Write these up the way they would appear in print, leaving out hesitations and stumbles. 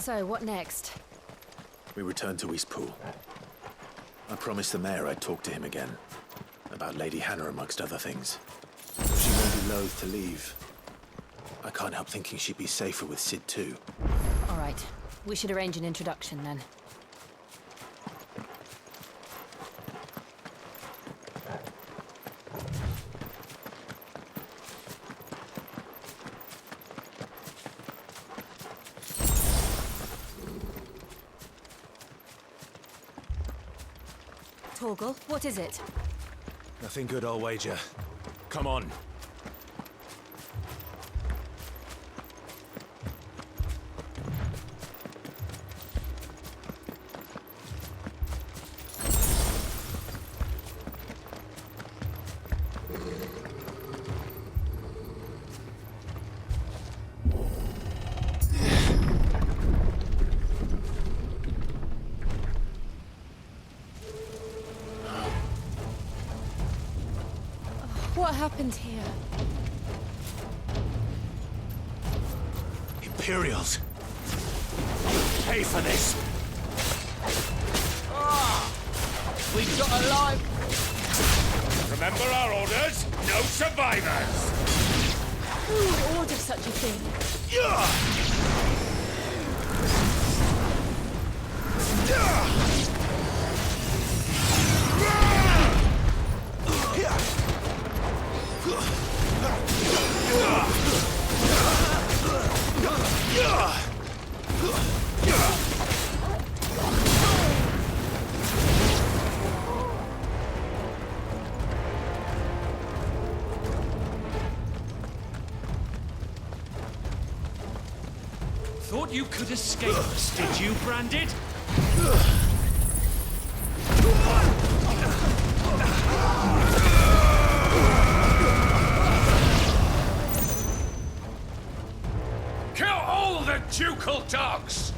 So, what next? We return to Eastpool. I promised the mayor I'd talk to him again. About Lady Hannah, amongst other things. She won't be loath to leave. I can't help thinking she'd be safer with Sid too. All right. We should arrange an introduction then. Torgal, what is it? Nothing good, I'll wager. Come on. What happened here? Imperials! Pay for this! We got a line! Remember our orders? No survivors! Who would order such a thing? Thought you could escape us, did you, Branded? Kill all the ducal dogs!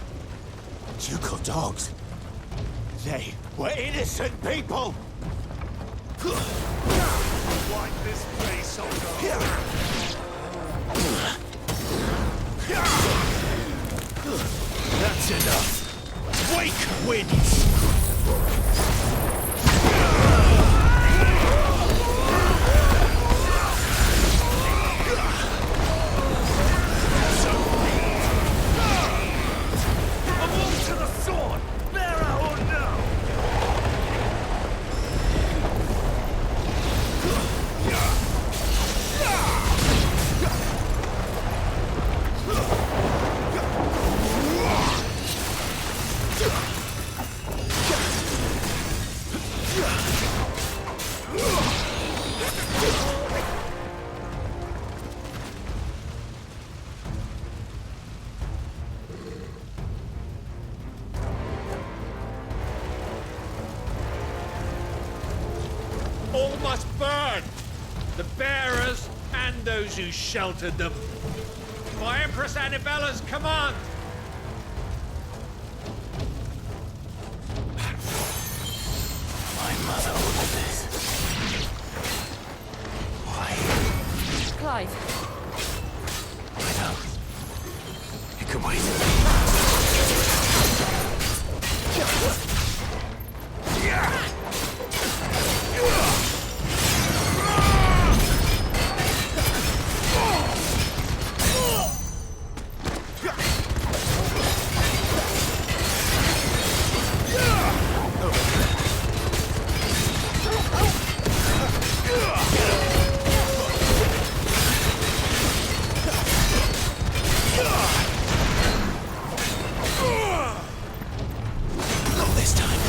Ducal dogs? They were innocent people! Wipe this place over! That's enough! Wake wins! A move to the sword! Bearer or no! All must burn! The bearers and those who sheltered them. By Empress Annibella's command! My mother ordered this. Why? Clive. I know. It can wait. Not this time.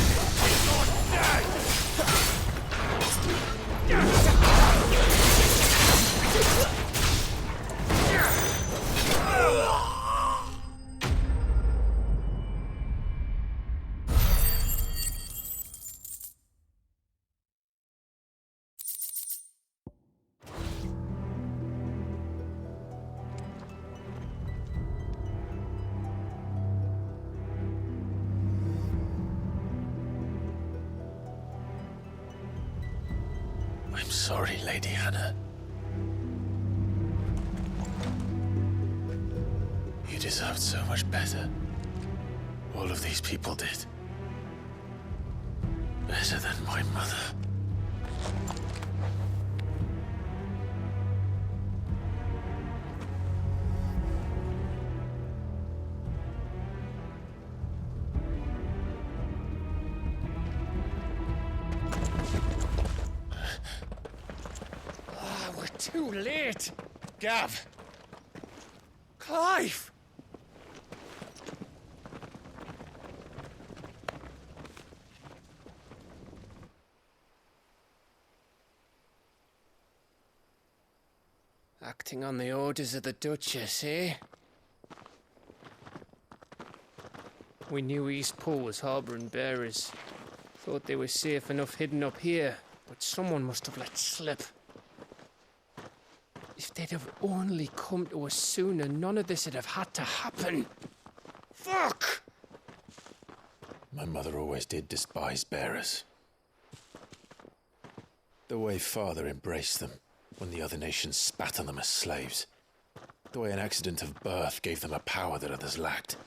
I'm sorry, Lady Hannah. You deserved so much better. All of these people did. Better than my mother. We're too late. Gav. Clive. Acting on the orders of the Duchess, eh? We knew East Pool was harbouring bearers. Thought they were safe enough hidden up here, but someone must have let slip. If they'd have only come to us sooner, none of this would have had to happen. Fuck! My mother always did despise bearers. The way Father embraced them when the other nations spat on them as slaves. The way an accident of birth gave them a power that others lacked.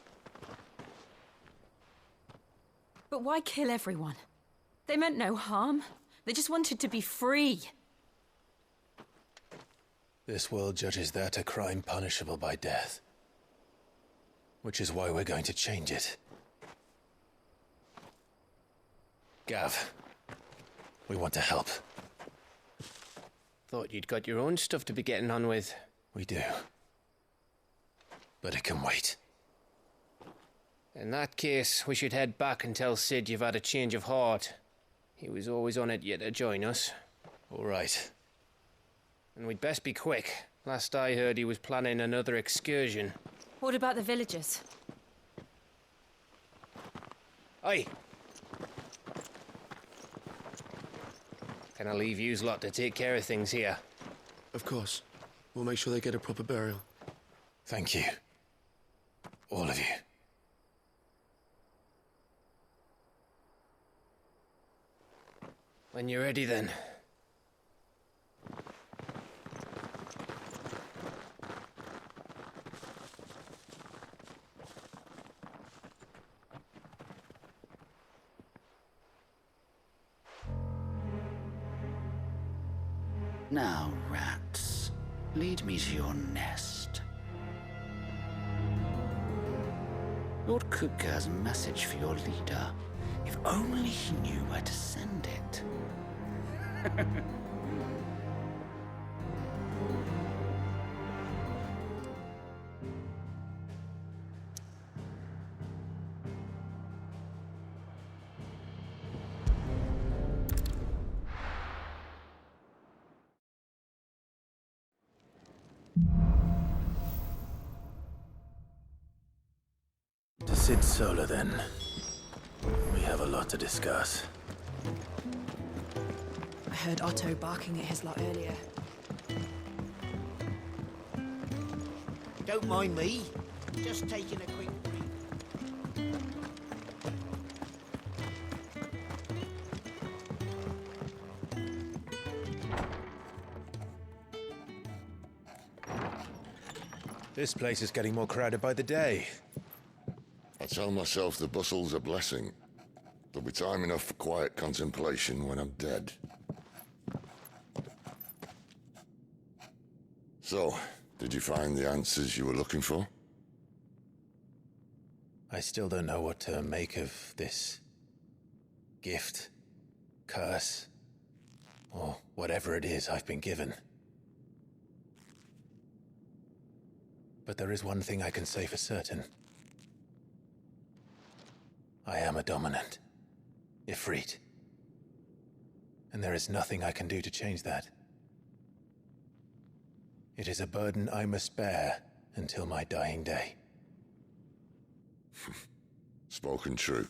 But why kill everyone? They meant no harm. They just wanted to be free. This world judges that a crime punishable by death. Which is why we're going to change it. Gav, we want to help. Thought you'd got your own stuff to be getting on with. We do. But it can wait. In that case, we should head back and tell Sid you've had a change of heart. He was always on it yet to join us. All right. And we'd best be quick. Last I heard, he was planning another excursion. What about the villagers? Aye. Can I leave yous lot to take care of things here? Of course. We'll make sure they get a proper burial. Thank you. All of you. When you're ready, then. Now, rats, lead me to your nest. Lord Kupka has a message for your leader. If only he knew where to send it. To Sid Solar, then. We have a lot to discuss. I heard Otto barking at his lot earlier. Don't mind me. Just taking a quick break. This place is getting more crowded by the day. I tell myself the bustle's a blessing. There'll be time enough for quiet contemplation when I'm dead. So, did you find the answers you were looking for? I still don't know what to make of this gift, curse, or whatever it is I've been given. But there is one thing I can say for certain. I am a dominant, Ifrit. And there is nothing I can do to change that. It is a burden I must bear until my dying day. Spoken true.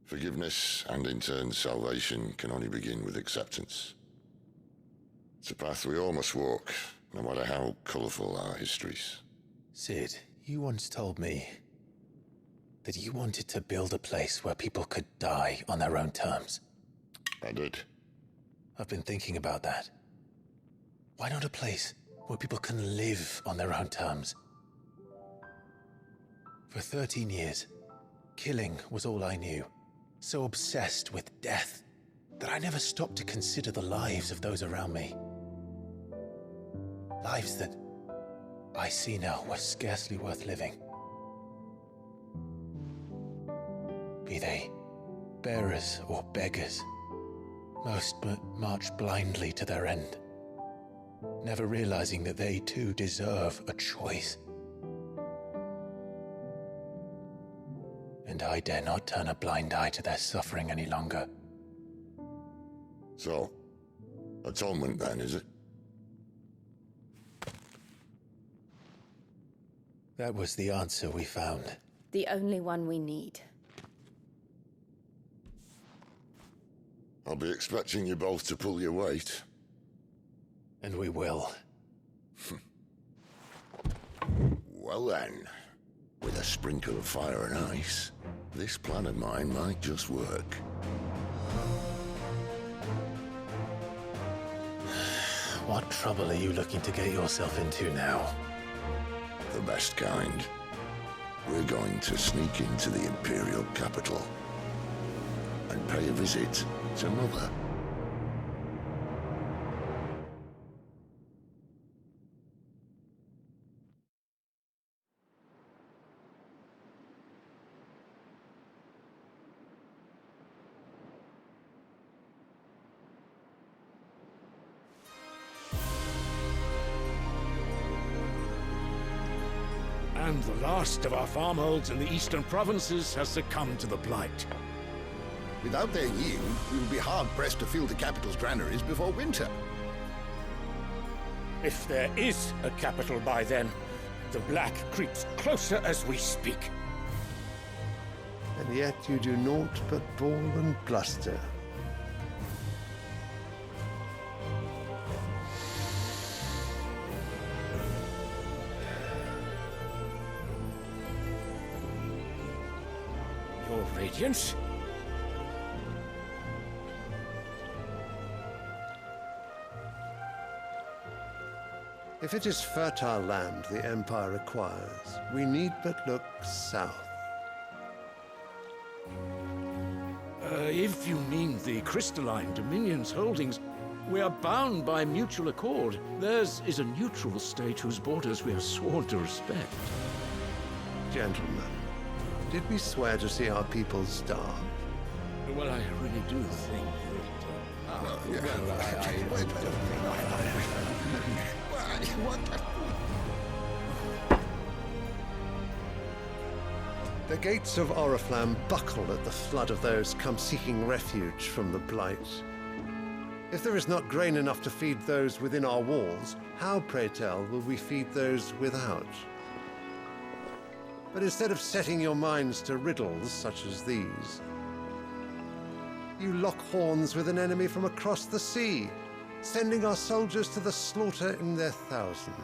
Forgiveness and in turn salvation can only begin with acceptance. It's a path we all must walk, no matter how colourful our histories. Sid, you once told me that you wanted to build a place where people could die on their own terms. I did. I've been thinking about that. Why not a place where people can live on their own terms? For 13 years, killing was all I knew. So obsessed with death that I never stopped to consider the lives of those around me. Lives that I see now were scarcely worth living. Be they bearers or beggars, most march blindly to their end, never realizing that they too deserve a choice. And I dare not turn a blind eye to their suffering any longer. So, atonement then, is it? That was the answer we found. The only one we need. I'll be expecting you both to pull your weight. And we will. Well then, with a sprinkle of fire and ice, this plan of mine might just work. What trouble are you looking to get yourself into now? The best kind. We're going to sneak into the Imperial capital and pay a visit to Mother. And the last of our farmholds in the eastern provinces has succumbed to the blight. Without their yield, we will be hard-pressed to fill the capital's granaries before winter. If there is a capital by then, the black creeps closer as we speak. And yet you do naught but bawl and bluster. Your Radiance? If it is fertile land the Empire requires, we need but look south. If you mean the crystalline Dominion's holdings, we are bound by mutual accord. Theirs is a neutral state whose borders we are sworn to respect. Gentlemen, did we swear to see our people starve? Well, I really do think The gates of Oriflamme buckle at the flood of those come seeking refuge from the Blight. If there is not grain enough to feed those within our walls, how, pray tell, will we feed those without? But instead of setting your minds to riddles such as these, you lock horns with an enemy from across the sea, sending our soldiers to the slaughter in their thousands.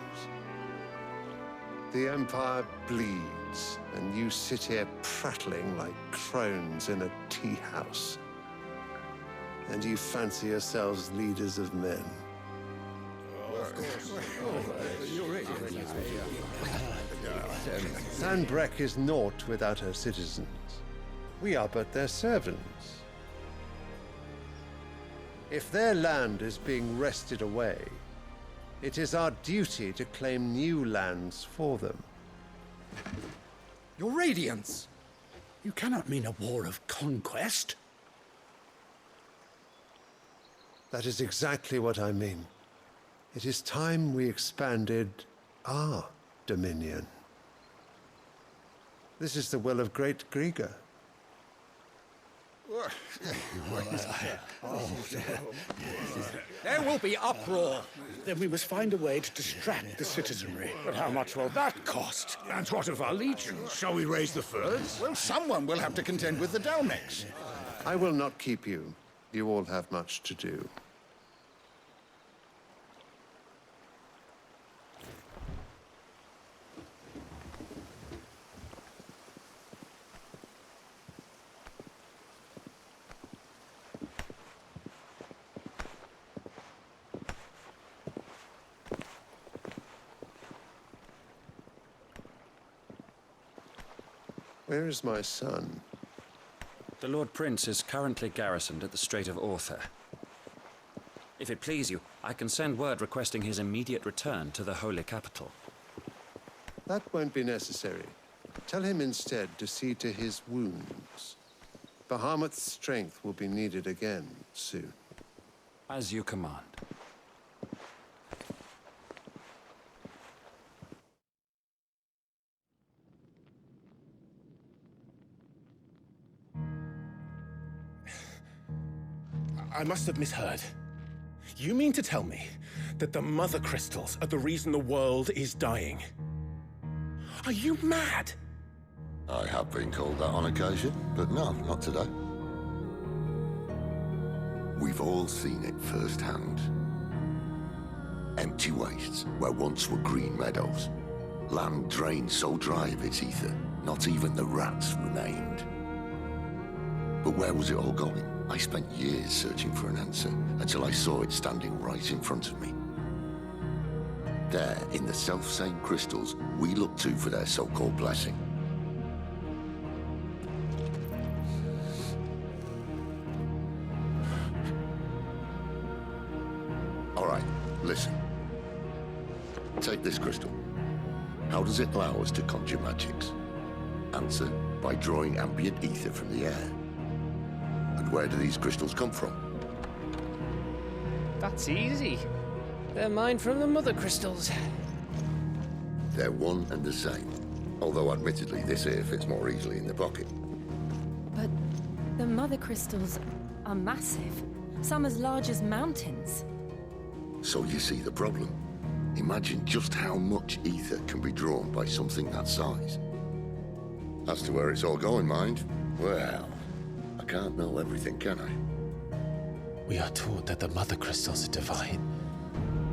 The Empire bleeds, and you sit here prattling like crones in a tea house. And you fancy yourselves leaders of men. Sanbreque is naught without her citizens. We are but their servants. If their land is being wrested away, it is our duty to claim new lands for them. Your Radiance! You cannot mean a war of conquest. That is exactly what I mean. It is time we expanded our dominion. This is the will of great Grieger. There will be uproar. Then we must find a way to distract the citizenry. But how much will that cost? And what of our legions? Shall we raise the furs? Well, someone will have to contend with the Dalnecs. I will not keep you. You all have much to do. Where is my son? The Lord Prince is currently garrisoned at the Strait of Arthur. If it please you, I can send word requesting his immediate return to the Holy Capital. That won't be necessary. Tell him instead to see to his wounds. Bahamut's strength will be needed again soon. As you command. I must have misheard. You mean to tell me that the Mother Crystals are the reason the world is dying? Are you mad? I have been called that on occasion, but no, not today. We've all seen it firsthand. Empty wastes where once were green meadows. Land drained so dry of its ether, not even the rats remained. But where was it all going? I spent years searching for an answer until I saw it standing right in front of me. There, in the self-same crystals we look to for their so-called blessing. All right, listen. Take this crystal. How does it allow us to conjure magics? Answer, by drawing ambient ether from the air. And where do these crystals come from? That's easy. They're mined from the Mother Crystals. They're one and the same. Although admittedly this here fits more easily in the pocket. But the Mother Crystals are massive. Some as large as mountains. So you see the problem. Imagine just how much ether can be drawn by something that size. As to where it's all going, mind, well, I can't know everything, can I? We are taught that the Mother Crystals are divine.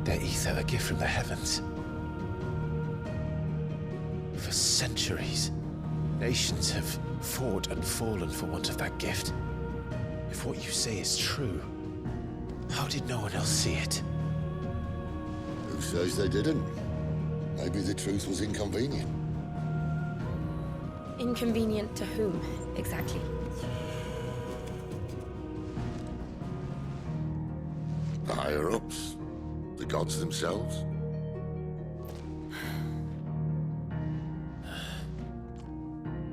Their ether a gift from the heavens. For centuries, nations have fought and fallen for want of that gift. If what you say is true, how did no one else see it? Who says they didn't? Maybe the truth was inconvenient. Inconvenient to whom, exactly? The higher-ups? The gods themselves?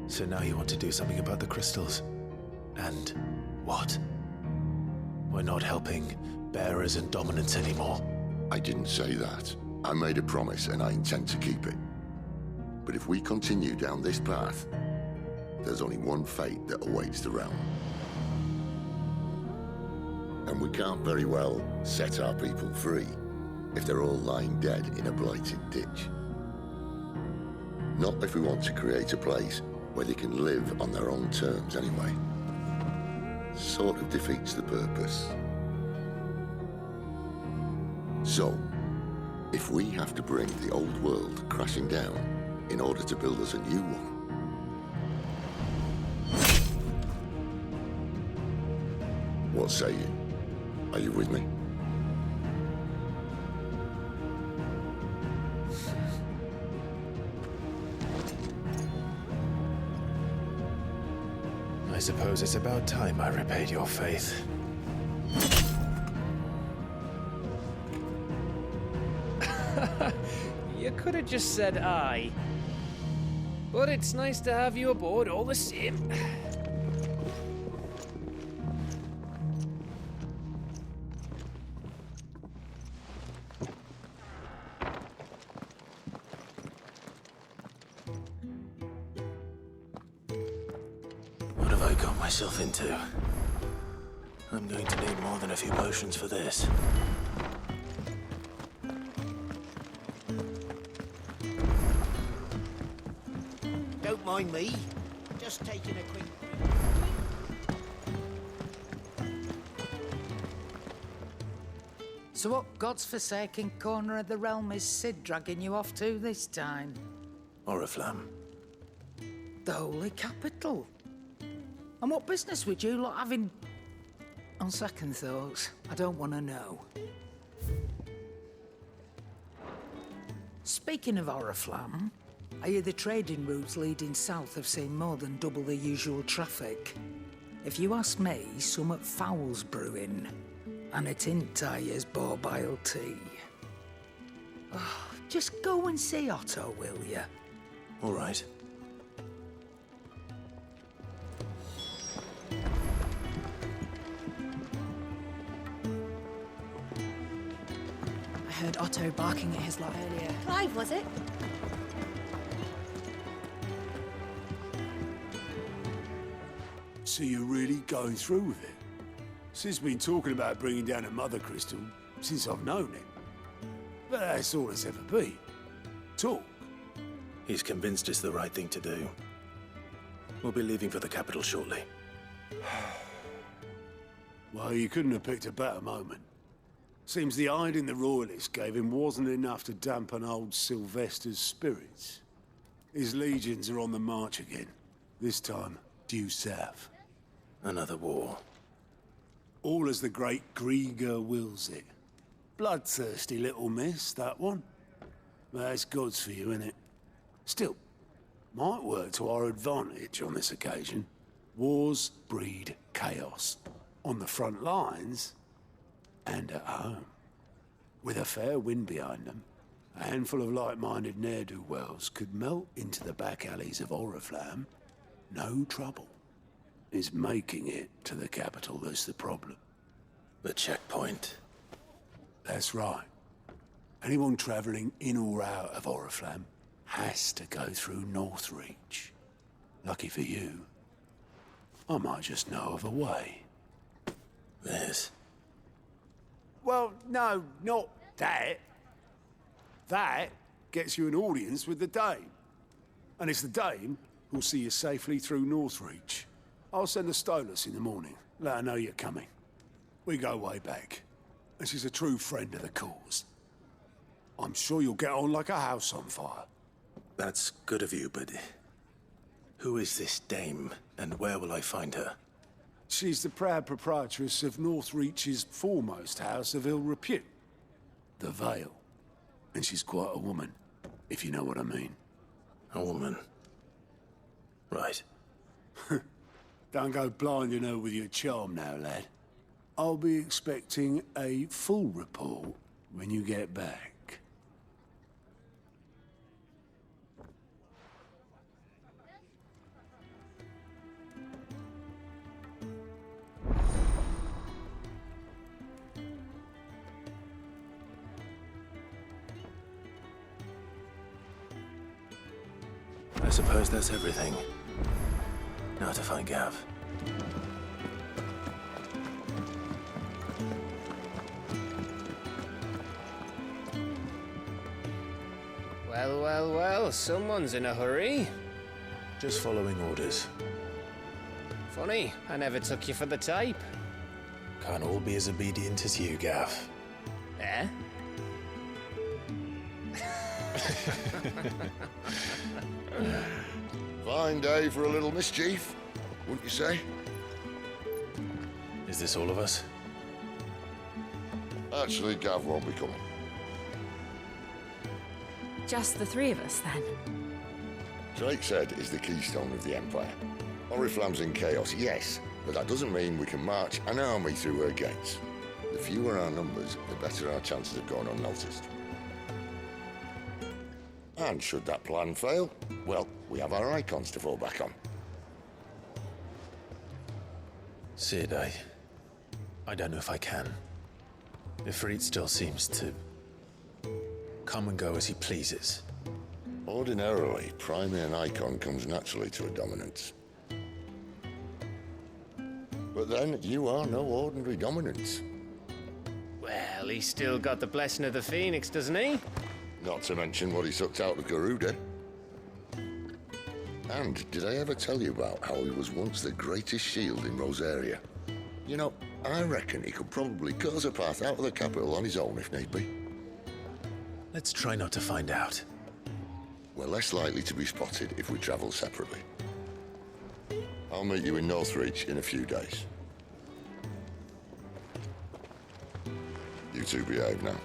So now you want to do something about the crystals? And what? We're not helping bearers and dominants anymore. I didn't say that. I made a promise and I intend to keep it. But if we continue down this path, there's only one fate that awaits the realm. And we can't very well set our people free if they're all lying dead in a blighted ditch. Not if we want to create a place where they can live on their own terms anyway. Sort of defeats the purpose. So, if we have to bring the old world crashing down in order to build us a new one, what say you? Are you with me? I suppose it's about time I repaid your faith. You could have just said aye. But it's nice to have you aboard all the same. What have I got myself into? I'm going to need more than a few potions for this. Don't mind me. Just taking a quick break. So what God's forsaken corner of the realm is Sid dragging you off to this time? Oriflamme. The Holy Capital. And what business would you lot have in... On second thoughts, I don't want to know. Speaking of Oriflamme, I hear the trading routes leading south have seen more than double the usual traffic. If you ask me, summat foul's brewing. And it ain't Tyre's borbile tea. Oh, just go and see Otto, will ya? All right. I heard Otto barking at his lot earlier. Clive, was it? So you're really going through with it? Sid's been talking about bringing down a mother crystal since I've known him. But that's all it's ever been. Talk. He's convinced it's the right thing to do. We'll be leaving for the capital shortly. Well, you couldn't have picked a better moment. Seems the hiding the royalists gave him wasn't enough to dampen old Sylvester's spirits. His legions are on the march again. This time, due south. Another war. All as the great Grieger wills it. Bloodthirsty little miss, that one. That's God's for you, innit? Still, might work to our advantage on this occasion. Wars breed chaos. On the front lines, and at home. With a fair wind behind them, a handful of like-minded ne'er-do-wells could melt into the back alleys of Oriflamme. No trouble. It's making it to the capital that's the problem. The checkpoint. That's right. Anyone travelling in or out of Oriflamme has to go through Northreach. Lucky for you, I might just know of a way. There's... Well, no, not that. That gets you an audience with the Dame. And it's the Dame who'll see you safely through Northreach. I'll send the Stolas in the morning. Let her know you're coming. We go way back. And she's a true friend of the cause. I'm sure you'll get on like a house on fire. That's good of you, but... who is this Dame, and where will I find her? She's the proud proprietress of Northreach's foremost house of ill repute. The Vale. And she's quite a woman, if you know what I mean. A woman. Right. Don't go blinding her with your charm now, lad. I'll be expecting a full report when you get back. I suppose that's everything. Now to find Gav. Well, well, well, someone's in a hurry. Just following orders. Funny, I never took you for the type. Can't all be as obedient as you, Gav. Eh? Fine day for a little mischief, wouldn't you say? Is this all of us? Actually, Gav won't be coming. Just the three of us, then? Drake said is the keystone of the Empire. Oriflamme's in chaos, yes, but that doesn't mean we can march an army through her gates. The fewer our numbers, the better our chances of going unnoticed. And should that plan fail, well, we have our icons to fall back on. Sid, I don't know if I can. Ifrit still seems to come and go as he pleases. Ordinarily, priming an icon comes naturally to a dominance. But then, you are no ordinary dominance. Well, he's still got the blessing of the Phoenix, doesn't he? Not to mention what he sucked out of Garuda. And did I ever tell you about how he was once the greatest shield in Rosaria? You know, I reckon he could probably cut us a path out of the capital on his own if need be. Let's try not to find out. We're less likely to be spotted if we travel separately. I'll meet you in Northreach in a few days. You two behave now.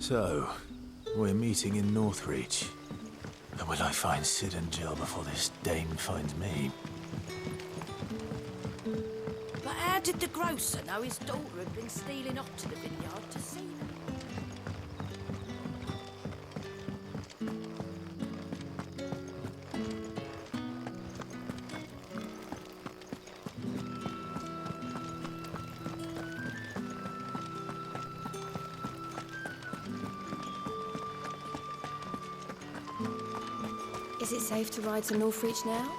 So, we're meeting in Northreach. And will I find Sid and Jill before this dame finds me? But how did the grocer know his daughter had been stealing off to the vineyard to see them? Is it safe to ride to Northreach now?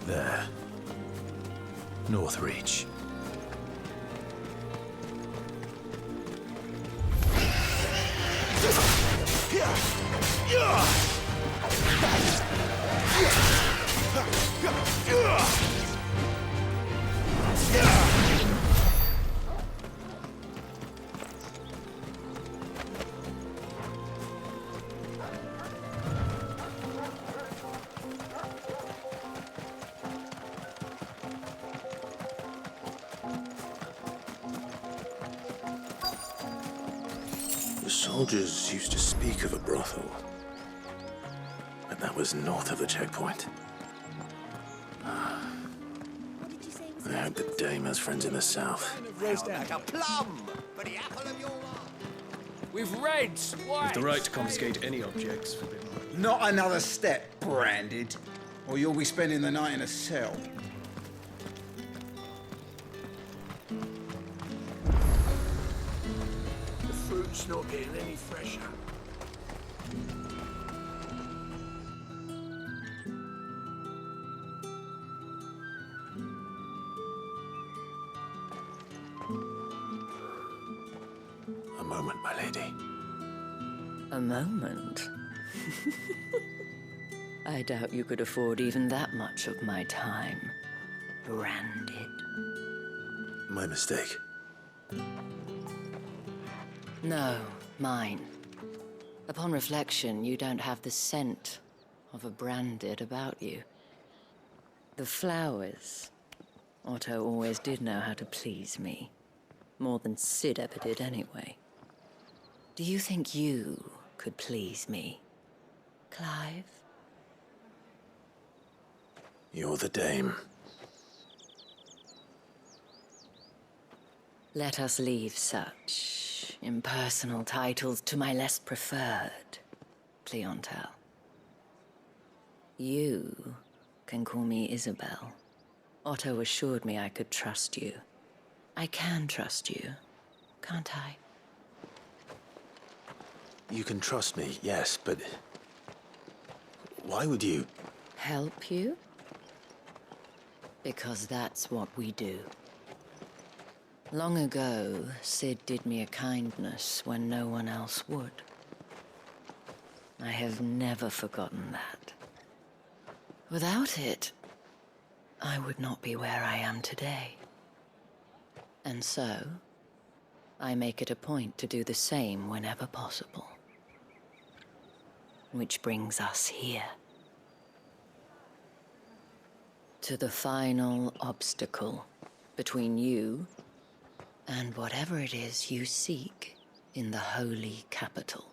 There. Northreach. The soldiers used to speak of a brothel, but that was north of the checkpoint. I hope the dame has friends in the south. Roast like a plum for the apple of your eye. With reds, With the right to confiscate any objects forbidden. Not another step, Branded, or you'll be spending the night in a cell. The fruit's not getting any fresher. A moment, my lady. A moment? I doubt you could afford even that much of my time. Branded. My mistake. No, mine. Upon reflection, you don't have the scent of a Branded about you. The flowers. Otto always did know how to please me. More than Sid ever did anyway. Do you think you could please me, Clive? You're the dame. Let us leave such impersonal titles to my less preferred clientele. You can call me Isabel. Otto assured me I could trust you. I can trust you, can't I? You can trust me, yes, but why would you? Help you? Because that's what we do. Long ago, Sid did me a kindness when no one else would. I have never forgotten that. Without it, I would not be where I am today. And so, I make it a point to do the same whenever possible. Which brings us here. To the final obstacle between you and whatever it is you seek in the holy capital.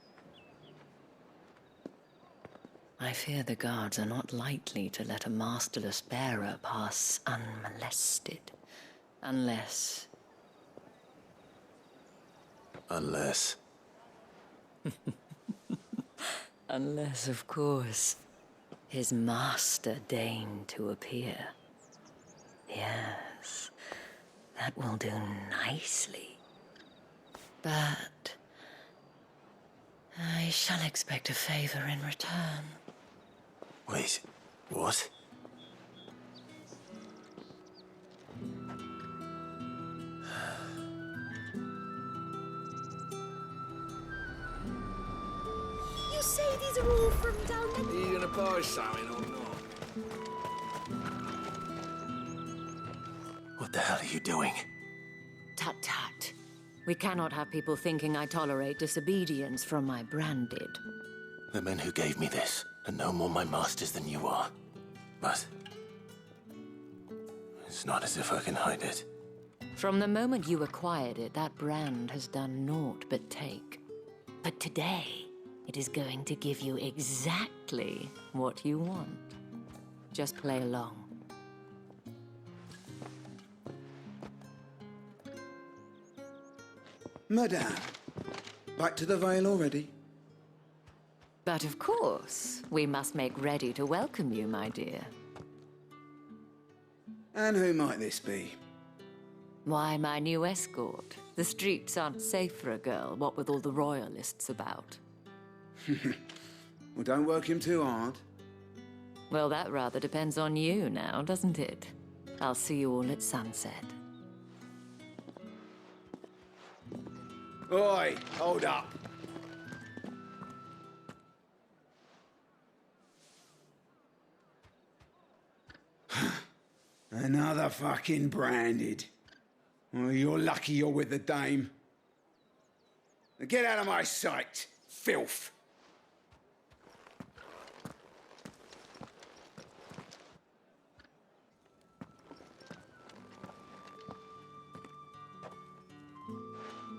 I fear the guards are not likely to let a masterless bearer pass unmolested. Unless... Unless... Unless, of course, his master deigned to appear. Yes, that will do nicely. But... I shall expect a favor in return. Wait, what? You say these are all from down there? Are you gonna buy something or not? What the hell are you doing? Tut tut. We cannot have people thinking I tolerate disobedience from my branded. The men who gave me this are no more my masters than you are. But... it's not as if I can hide it. From the moment you acquired it, that brand has done naught but take. But today, it is going to give you exactly what you want. Just play along. Madame, back to the Vale already? But of course, we must make ready to welcome you, my dear. And who might this be? Why, my new escort. The streets aren't safe for a girl, what with all the royalists about. Well, don't work him too hard. Well, that rather depends on you now, doesn't it? I'll see you all at sunset. Oi, hold up. Another fucking branded. Well, you're lucky you're with the dame. Now get out of my sight, filth.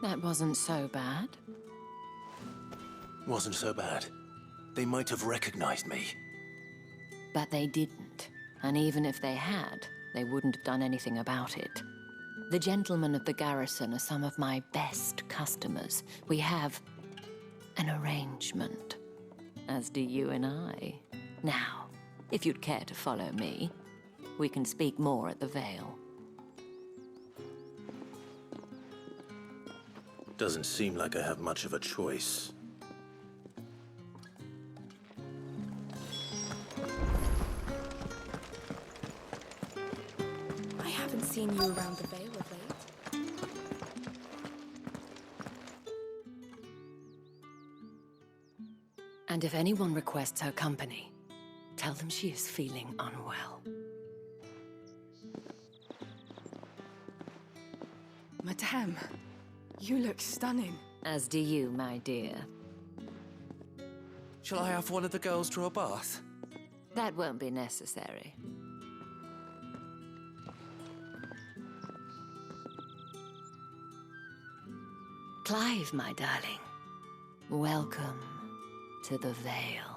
That wasn't so bad. Wasn't so bad. They might have recognized me. But they didn't. And even if they had, they wouldn't have done anything about it. The gentlemen of the garrison are some of my best customers. We have an arrangement, as do you and I. Now, if you'd care to follow me, we can speak more at the Vale. Doesn't seem like I have much of a choice. I haven't seen you around the Vale of late. And if anyone requests her company, tell them she is feeling unwell. Madame, you look stunning. As do you, my dear. Shall I have one of the girls draw a bath? That won't be necessary. Clive, my darling. Welcome to the Vale.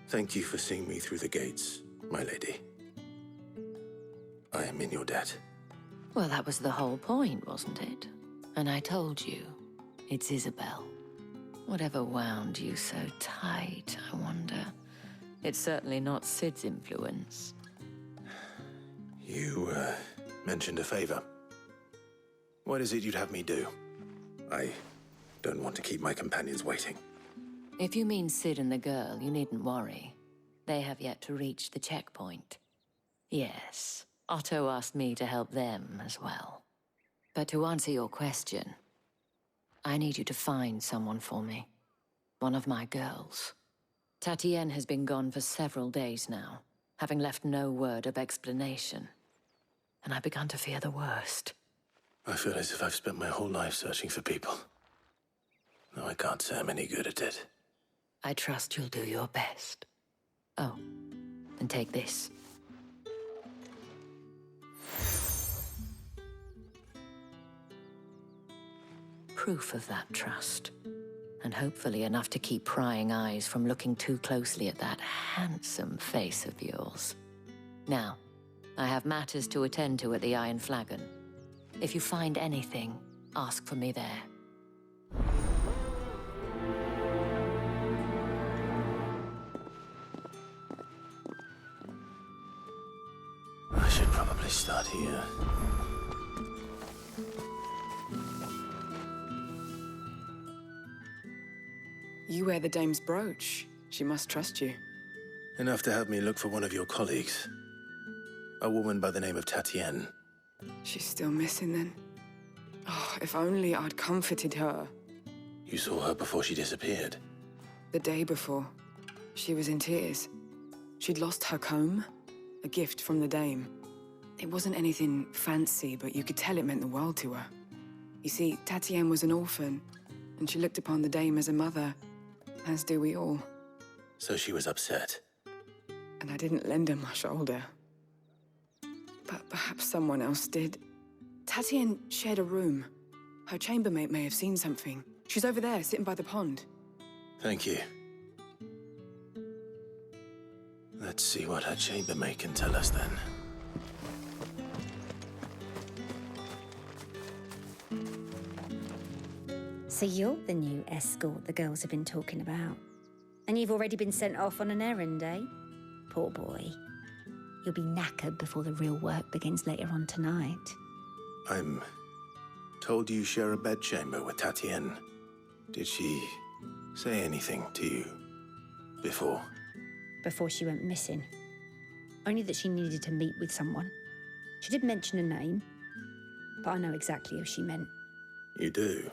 Thank you for seeing me through the gates, my lady. I am in your debt. Well, that was the whole point, wasn't it? And I told you, it's Isabel. Whatever wound you so tight, I wonder. It's certainly not Sid's influence. You, mentioned a favor. What is it you'd have me do? I don't want to keep my companions waiting. If you mean Sid and the girl, you needn't worry. They have yet to reach the checkpoint. Yes, Otto asked me to help them as well. But to answer your question, I need you to find someone for me. One of my girls. Tatienne has been gone for several days now, having left no word of explanation. And I've begun to fear the worst. I feel as if I've spent my whole life searching for people. though I can't say I'm any good at it. I trust you'll do your best. Oh, and take this. Proof of that trust. And hopefully enough to keep prying eyes from looking too closely at that handsome face of yours. Now, I have matters to attend to at the Iron Flagon. If you find anything, ask for me there. I should probably start here. You wear the dame's brooch. She must trust you. Enough to have me look for one of your colleagues. A woman by the name of Tatienne. She's still missing then. Oh, if only I'd comforted her. You saw her before she disappeared? The day before. She was in tears. She'd lost her comb, a gift from the dame. It wasn't anything fancy, but you could tell it meant the world to her. You see, Tatienne was an orphan, and she looked upon the dame as a mother, as do we all. So she was upset. And I didn't lend her my shoulder. But perhaps someone else did. Tatienne shared a room. Her chambermaid may have seen something. She's over there, sitting by the pond. Thank you. Let's see what her chambermaid can tell us then. So you're the new escort the girls have been talking about. And you've already been sent off on an errand, eh? Poor boy. You'll be knackered before the real work begins later on tonight. I'm told you share a bedchamber with Tatienne. Did she say anything to you before? Before she went missing. Only that she needed to meet with someone. She did mention a name, but I know exactly who she meant. You do?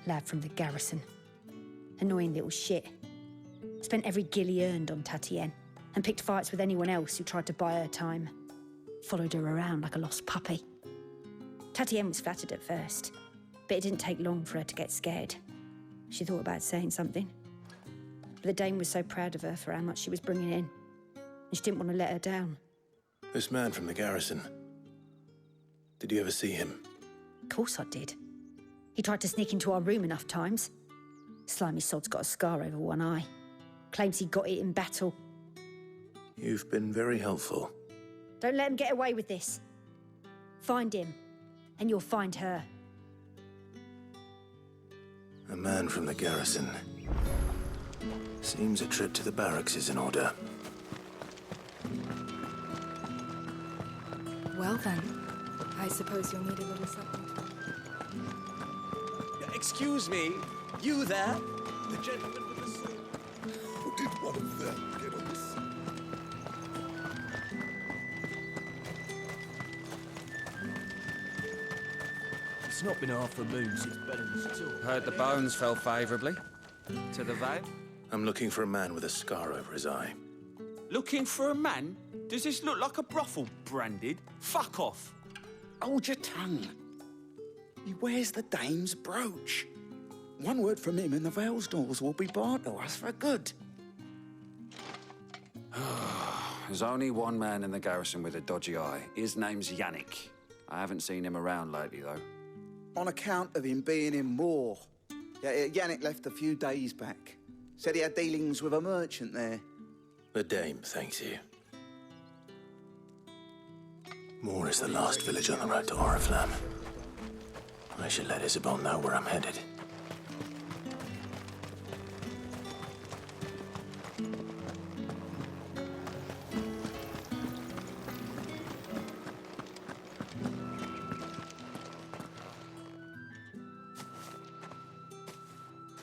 Lad from the garrison. Annoying little shit. Spent every guil he earned on Tatienne and picked fights with anyone else who tried to buy her time. Followed her around like a lost puppy. Tatienne was flattered at first, but it didn't take long for her to get scared. She thought about saying something. But the dame was so proud of her for how much she was bringing in, and she didn't want to let her down. This man from the garrison. Did you ever see him? Of course I did. He tried to sneak into our room enough times. Slimy sod's got a scar over one eye. Claims he got it in battle. You've been very helpful. Don't let him get away with this. Find him, and you'll find her. A man from the garrison. Seems a trip to the barracks is in order. Well then, I suppose you'll need a little something. Excuse me, you there? The gentleman with the sword. Or did one of them get on this? It's not been half a moon since Belling's tour. Heard the bones fell favourably. To the Vale? I'm looking for a man with a scar over his eye. Looking for a man? Does this look like a brothel, Branded? Fuck off. Hold your tongue. He wears the dame's brooch. One word from him and the Vale's doors will be barred to us for good. There's only one man in the garrison with a dodgy eye. His name's Yannick. I haven't seen him around lately, though. On account of him being in war. Yeah, Yannick left a few days back. Said he had dealings with a merchant there. The dame thanks you. Moor is the last village on the road to Oriflamme. I should let Isabel know where I'm headed.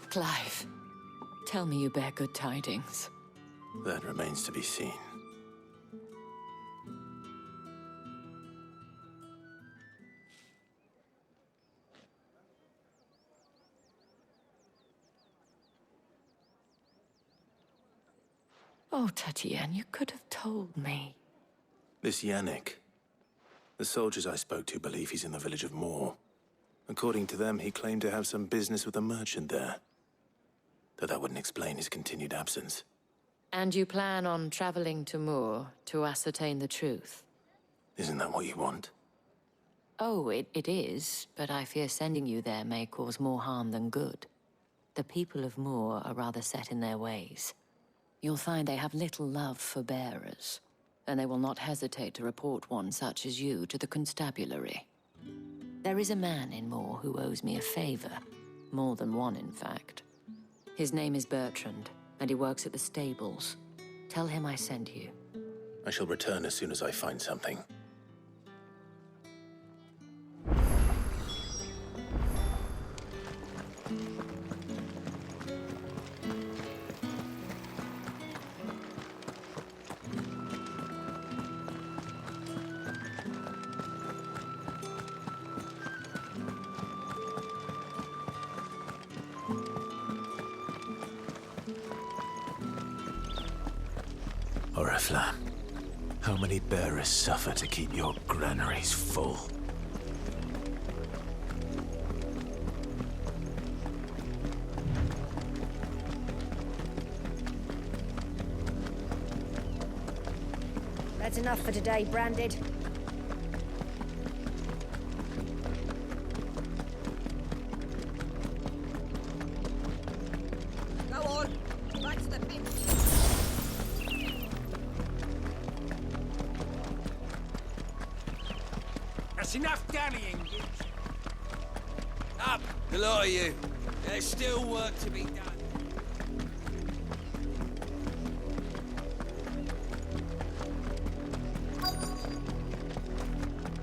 Clive, tell me you bear good tidings. That remains to be seen. Oh, Tatienne, you could have told me. This Yannick. The soldiers I spoke to believe he's in the village of Moor. According to them, he claimed to have some business with a merchant there. Though that wouldn't explain his continued absence. And you plan on traveling to Moor to ascertain the truth? Isn't that what you want? Oh, it is, but I fear sending you there may cause more harm than good. The people of Moor are rather set in their ways. You'll find they have little love for bearers, and they will not hesitate to report one such as you to the constabulary. There is a man in Moor who owes me a favor. More than one, in fact. His name is Bertrand, and he works at the stables. Tell him I sent you. I shall return as soon as I find something. Oriflamme, how many bearers suffer to keep your granaries full? That's enough for today, Branded. Go on, back to the pit. That's enough dallying. Up, the lot of you. There's still work to be done.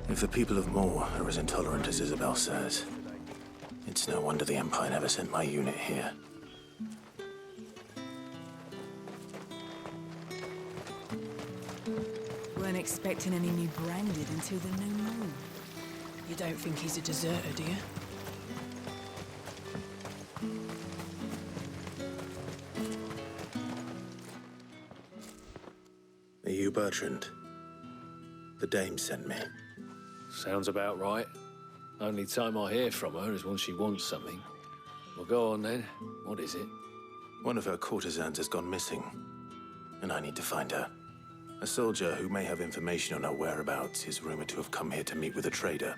If the people of Moor are as intolerant as Isabel says, it's no wonder the Empire never sent my unit here. Weren't expecting any new Branded until the new moon. You don't think he's a deserter, do you? Are you Bertrand? The dame sent me. Sounds about right. Only time I hear from her is when she wants something. Well, go on then. What is it? One of her courtesans has gone missing, and I need to find her. A soldier who may have information on her whereabouts is rumored to have come here to meet with a trader.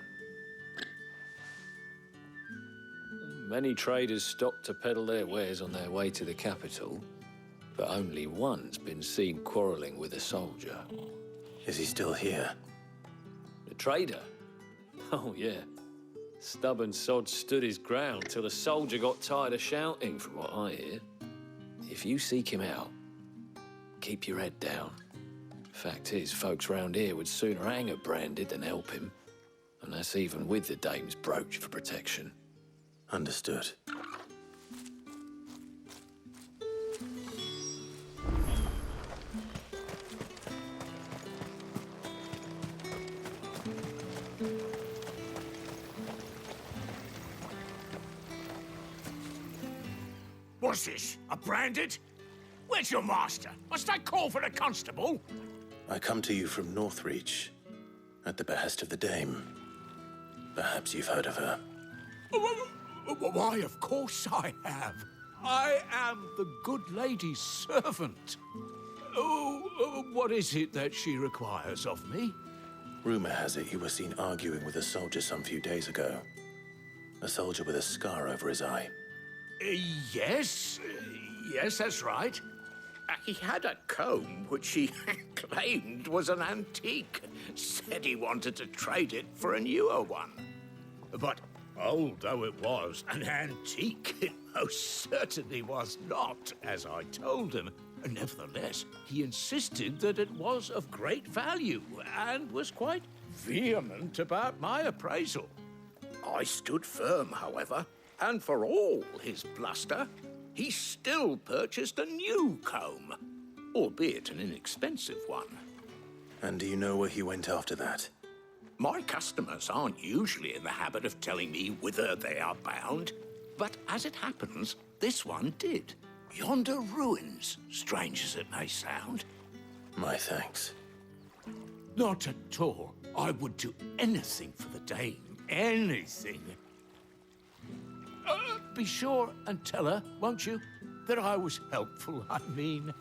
Many traders stop to peddle their wares on their way to the capital, but only one's been seen quarreling with a soldier. Is he still here? The trader? Oh, yeah. Stubborn sod stood his ground till the soldier got tired of shouting, from what I hear. If you seek him out, keep your head down. Fact is, folks round here would sooner hang a Branded than help him. And that's even with the dame's brooch for protection. Understood. What's this? A Branded? Where's your master? Must I call for a constable? I come to you from Northreach, at the behest of the dame. Perhaps you've heard of her. Why, of course I have. I am the good lady's servant. What is it that she requires of me? Rumor has it you were seen arguing with a soldier some few days ago. A soldier with a scar over his eye. Yes, that's right. He had a comb which he claimed was an antique. Said he wanted to trade it for a newer one. But old though it was, an antique it most certainly was not, as I told him. Nevertheless, he insisted that it was of great value and was quite vehement about my appraisal. I stood firm, however, and for all his bluster, he still purchased a new comb, albeit an inexpensive one. And do you know where he went after that? My customers aren't usually in the habit of telling me whither they are bound, but as it happens, this one did. Yonder ruins, strange as it may sound. My thanks. Not at all. I would do anything for the dame. Anything. Be sure and tell her, won't you, that I was helpful. I mean,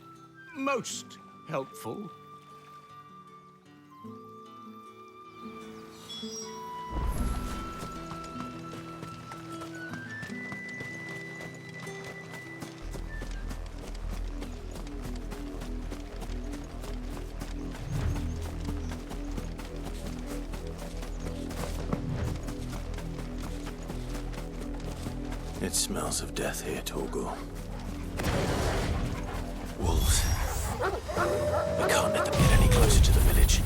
most helpful. It smells of death here, Torgor. Wolves. We can't let them get any closer to the village.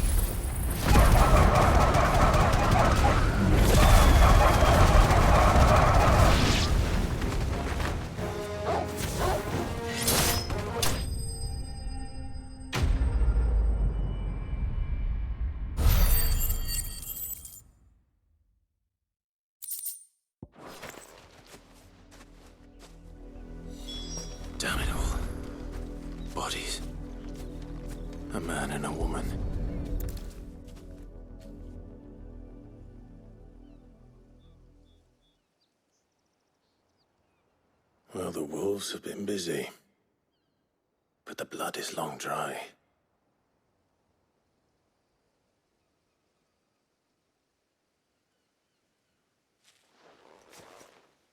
Damn it all. Bodies. A man and a woman. Well, the wolves have been busy. But the blood is long dry.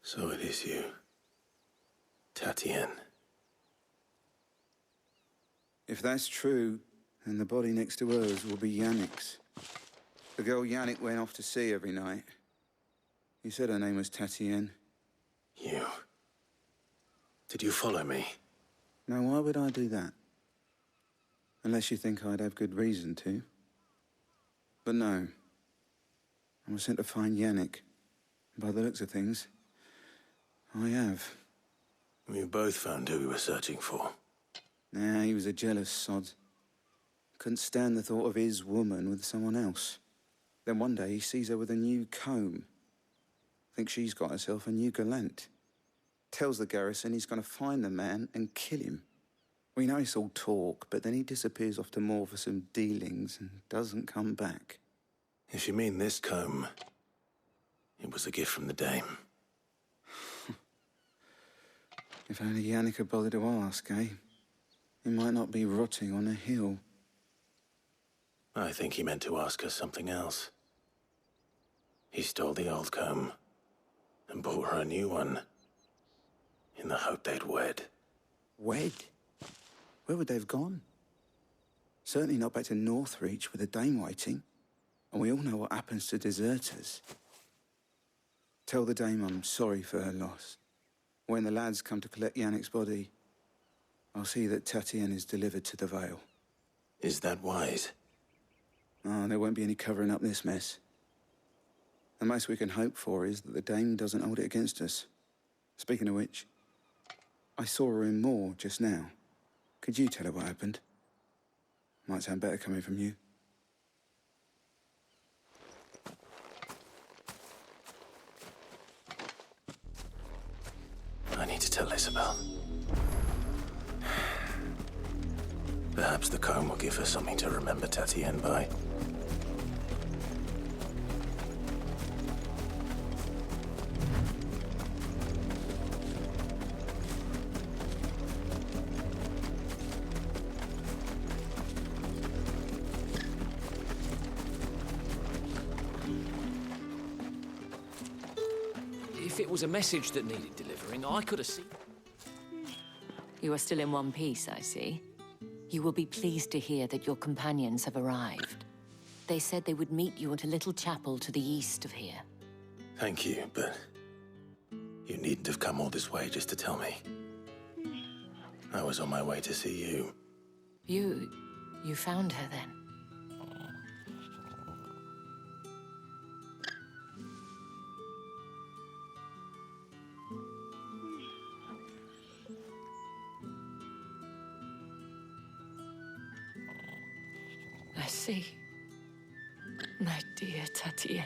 So it is you, Tatienne. If that's true, then the body next to hers will be Yannick's. The girl Yannick went off to sea every night. He said her name was Tatienne. You? Did you follow me? Now, why would I do that? Unless you think I'd have good reason to. But no. I was sent to find Yannick. By the looks of things, I have. We both found who we were searching for. Nah, he was a jealous sod. Couldn't stand the thought of his woman with someone else. Then one day he sees her with a new comb. Thinks she's got herself a new gallant. Tells the garrison he's going to find the man and kill him. We know it's all talk, but then he disappears off to Moor for some dealings and doesn't come back. If you mean this comb, it was a gift from the dame. If only Yannick had bothered to ask, eh? He might not be rotting on a hill. I think he meant to ask her something else. He stole the old comb and bought her a new one in the hope they'd wed. Wed? Where would they have gone? Certainly not back to Northreach with a dame waiting. And we all know what happens to deserters. Tell the dame I'm sorry for her loss. When the lads come to collect Yannick's body, I'll see that Tatienne is delivered to the Vale. Is that wise? Oh, there won't be any covering up this mess. The most we can hope for is that the dame doesn't hold it against us. Speaking of which, I saw her in Moor just now. Could you tell her what happened? Might sound better coming from you. I need to tell Isabel. Perhaps the comb will give her something to remember Tatienne by. If it was a message that needed delivering, I could have seen... You are still in one piece, I see. You will be pleased to hear that your companions have arrived. They said they would meet you at a little chapel to the east of here. Thank you, but you needn't have come all this way just to tell me. I was on my way to see you. You found her then? I see. My dear Tatienne.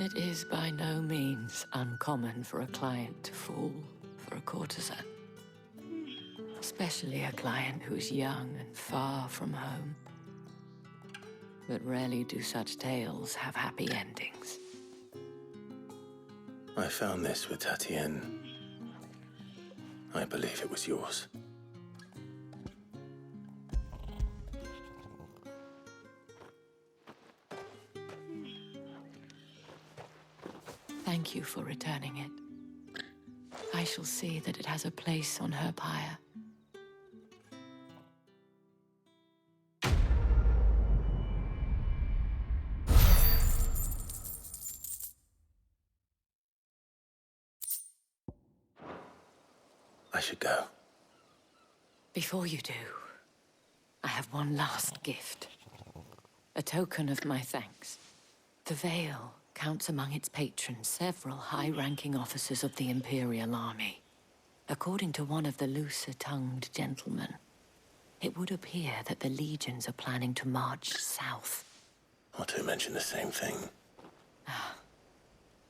It is by no means uncommon for a client to fall for a courtesan. Especially a client who's young and far from home. But rarely do such tales have happy endings. I found this with Tatienne. I believe it was yours. Thank you for returning it. I shall see that it has a place on her pyre. I should go. Before you do, I have one last gift. A token of my thanks. The Veil counts among its patrons several high-ranking officers of the Imperial Army. According to one of the looser-tongued gentlemen, it would appear that the legions are planning to march south. Or to mention the same thing.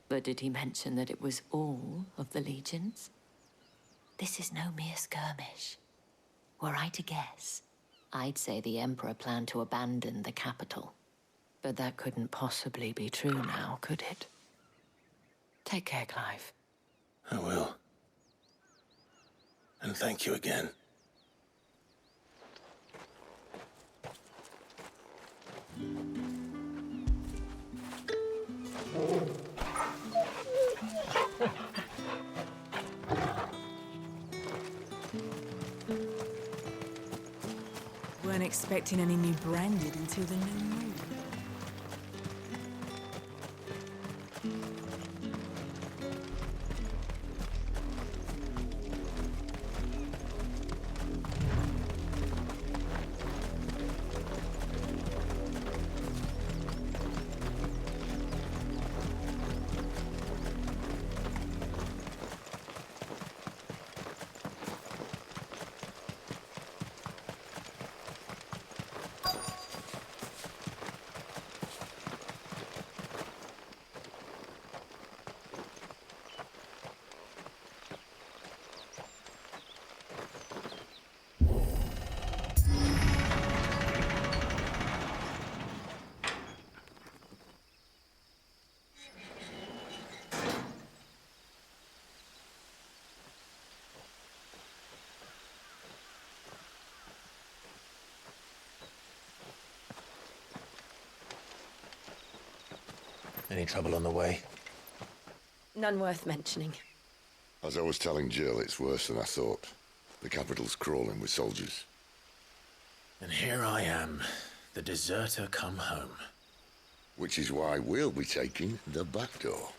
But did he mention that it was all of the legions? This is no mere skirmish. Were I to guess, I'd say the Emperor planned to abandon the capital. But that couldn't possibly be true now, could it? Take care, Clive. I will. And thank you again. Weren't expecting any new branded until the new moon. Any trouble on the way? None worth mentioning. As I was telling Jill, it's worse than I thought. The capital's crawling with soldiers. And here I am, the deserter come home. Which is why we'll be taking the back door.